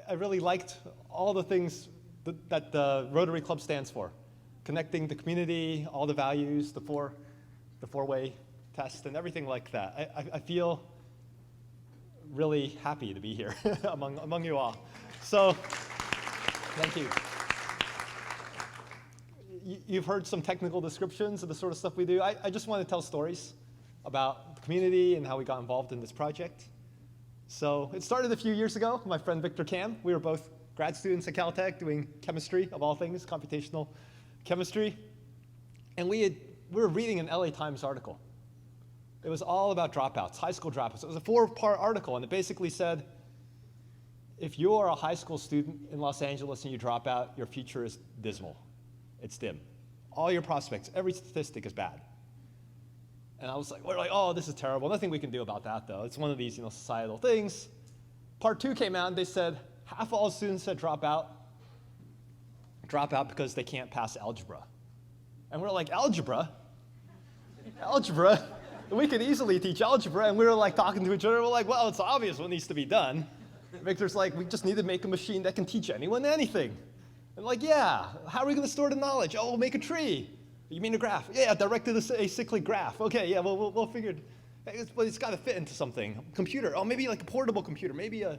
I really liked all the things that the Rotary Club stands for. Connecting the community, all the values, the four-way test, and everything like that. I feel really happy to be here among you all. So, thank you. You've heard some technical descriptions of the sort of stuff we do. I just want to tell stories about the community and how we got involved in this project. So it started a few years ago. My friend Victor Cam, we were both grad students at Caltech doing chemistry, of all things, computational chemistry. And we were reading an LA Times article. It was all about dropouts, high school dropouts. It was a 4-part article, and it basically said, if you are a high school student in Los Angeles and you drop out, your future is dismal. It's dim. All your prospects, every statistic is bad. And I was like, we're like, oh, this is terrible. Nothing we can do about that, though. It's one of these, societal things. Part 2 came out, and they said half all students that drop out because they can't pass algebra. And we're like, algebra? Algebra? We could easily teach algebra. And we were like talking to each other. We're like, well, it's obvious what needs to be done. Victor's like, we just need to make a machine that can teach anyone anything. And like, yeah, how are we going to store the knowledge? Oh, we'll make a tree. You mean a graph? Yeah, directed acyclic graph. Okay, yeah, we'll figure it. But it's got to fit into something. Computer. Oh, maybe like a portable computer. Maybe a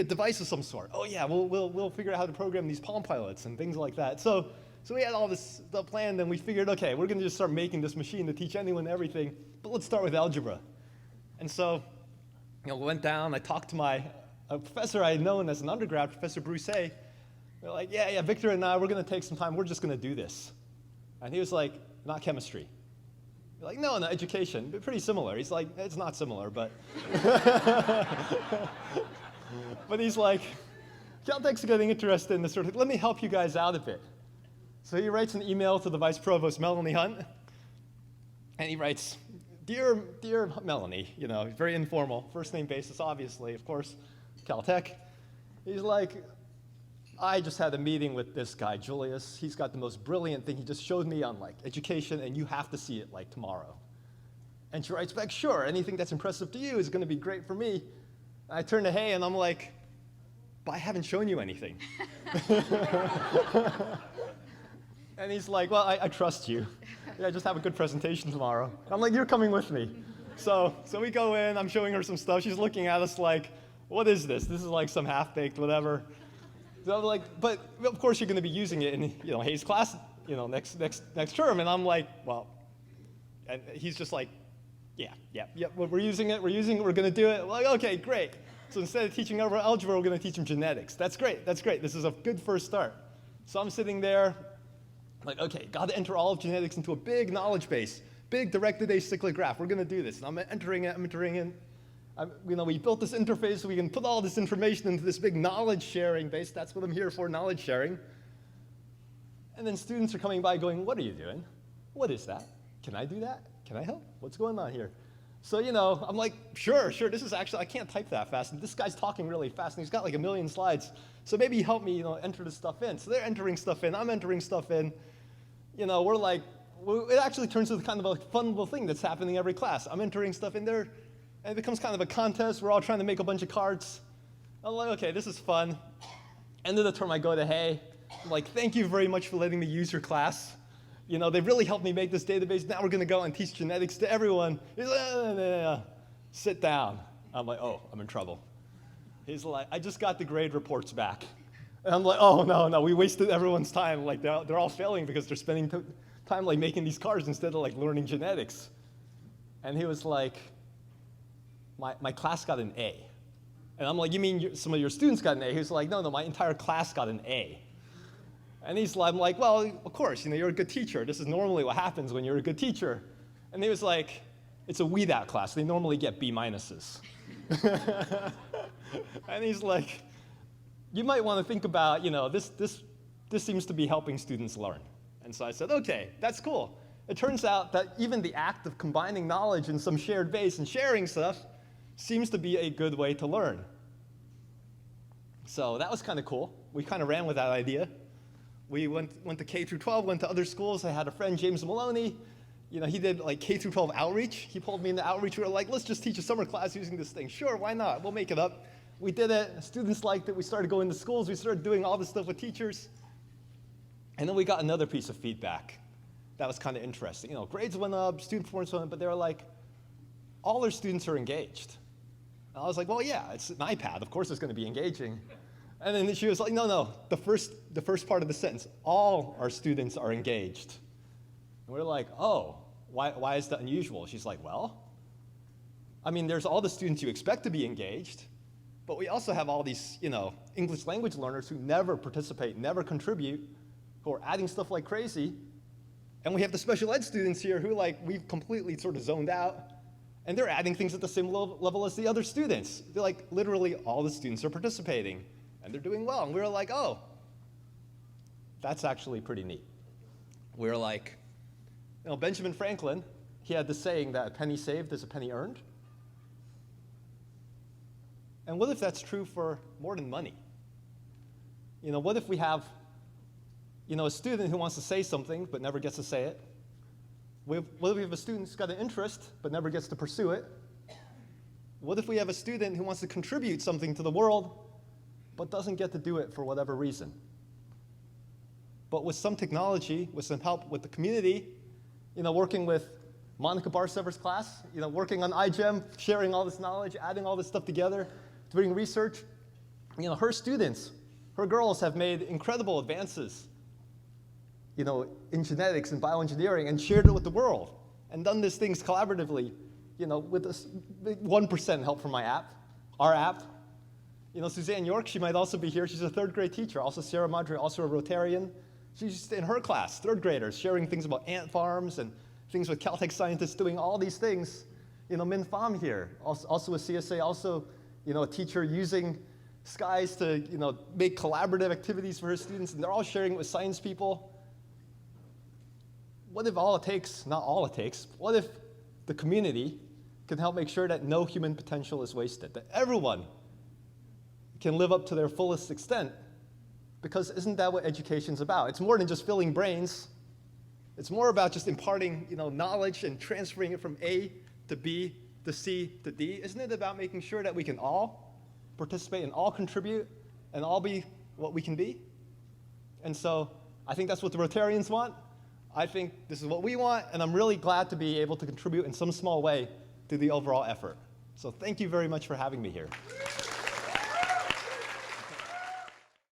device of some sort. Oh yeah, we'll figure out how to program these Palm Pilots and things like that. So we had all this stuff planned, and we figured, okay, we're going to just start making this machine to teach anyone everything. But let's start with algebra. And so, we went down. I talked to a professor I had known as an undergrad, Professor Broussais. We're like, yeah, Victor and I, we're going to take some time. We're just going to do this. And he was like, not chemistry. We're like, no, education. Pretty similar. He's like, it's not similar, but. But he's like, Caltech's getting interested in this sort of, let me help you guys out a bit. So he writes an email to the Vice Provost, Melanie Hunt. And he writes, Dear Melanie, very informal, first name basis, obviously, of course, Caltech. He's like, I just had a meeting with this guy, Julius. He's got the most brilliant thing. He just showed me on education, and you have to see it tomorrow. And she writes back, sure, anything that's impressive to you is going to be great for me. And I turn to Hay, and I'm like, but I haven't shown you anything. And he's like, well, I trust you. Yeah, just have a good presentation tomorrow. I'm like, you're coming with me. So we go in. I'm showing her some stuff. She's looking at us like, what is this? This is like some half-baked whatever. So I'm like, but of course you're going to be using it in Hayes' class, next term. And I'm like, well, and he's just like, yeah, we're using it. We're going to do it. I'm like, okay, great. So instead of teaching algebra, we're going to teach him genetics. That's great. This is a good first start. So I'm sitting there, like, okay, got to enter all of genetics into a big knowledge base, big directed acyclic graph. We're going to do this. And I'm entering it. We built this interface so we can put all this information into this big knowledge sharing base. That's what I'm here for, knowledge sharing. And then students are coming by going, what are you doing? What is that? Can I do that? Can I help? What's going on here? So, I'm like, sure, this is actually, I can't type that fast. And this guy's talking really fast, and he's got like 1 million slides. So maybe help me, enter this stuff in. So they're entering stuff in. I'm entering stuff in. We're like, it actually turns into kind of a fun little thing that's happening every class. I'm entering stuff in there. And it becomes kind of a contest. We're all trying to make a bunch of cards. I'm like, okay, this is fun. End of the term, I go to Hay. I'm like, thank you very much for letting me use your class. They really helped me make this database. Now we're going to go and teach genetics to everyone. He's like, sit down. I'm like, oh, I'm in trouble. He's like, I just got the grade reports back. And I'm like, oh, no, we wasted everyone's time. Like, they're all failing because they're spending time making these cards instead of learning genetics. And he was like, my class got an A. And I'm like, you mean some of your students got an A? He was like, no, my entire class got an A. And I'm like, well, of course, you're a good teacher. This is normally what happens when you're a good teacher. And he was like, it's a weed out class. They normally get B minuses. And he's like, you might want to think about, this seems to be helping students learn. And so I said, okay, that's cool. It turns out that even the act of combining knowledge in some shared base and sharing stuff seems to be a good way to learn. So that was kind of cool. We kind of ran with that idea. We went to K through 12, went to other schools. I had a friend, James Maloney. He did K through 12 outreach. He pulled me into outreach. We were like, let's just teach a summer class using this thing. Sure, why not? We'll make it up. We did it. Students liked it. We started going to schools. We started doing all this stuff with teachers. And then we got another piece of feedback that was kind of interesting. You know, grades went up, student performance went up, but they were like, all our students are engaged. And I was like, well, yeah, it's an iPad. Of course it's going to be engaging. And then she was like, no, the first part of the sentence, all our students are engaged. And we're like, oh, why is that unusual? She's like, well, I mean, there's all the students you expect to be engaged, but we also have all these, you know, English language learners who never participate, never contribute, who are adding stuff like crazy. And we have the special ed students here who, like, we've completely sort of zoned out, and they're adding things at the same level as the other students. They're like, literally all the students are participating, and they're doing well. And we were like, oh, that's actually pretty neat. We were like, you know, Benjamin Franklin, he had this saying that a penny saved is a penny earned. And what if that's true for more than money? You know, what if we have, you know, a student who wants to say something but never gets to say it? What if we have a student who's got an interest but never gets to pursue it? What if we have a student who wants to contribute something to the world but doesn't get to do it for whatever reason? But with some technology, with some help with the community, you know, working with Monica Barsever's class, you know, working on iGEM, sharing all this knowledge, adding all this stuff together, doing research, you know, her students, her girls have made incredible advances, you know, in genetics and bioengineering, and shared it with the world, and done these things collaboratively, you know, with this 1% help from our app. You know, Suzanne York, she might also be here. She's a third grade teacher. Also Sarah Madre, also a Rotarian. She's in her class, third graders, sharing things about ant farms and things with Caltech scientists doing all these things. You know, Min Pham here, also a CSA, also, you know, a teacher using skies to, you know, make collaborative activities for her students, and they're all sharing it with science people. What if all it takes, not all it takes, what if the community can help make sure that no human potential is wasted, that everyone can live up to their fullest extent? Because isn't that what education's about? It's more than just filling brains. It's more about just imparting, you know, knowledge and transferring it from A to B to C to D. Isn't it about making sure that we can all participate and all contribute and all be what we can be? And so I think that's what the Rotarians want. I think this is what we want, and I'm really glad to be able to contribute in some small way to the overall effort. So thank you very much for having me here.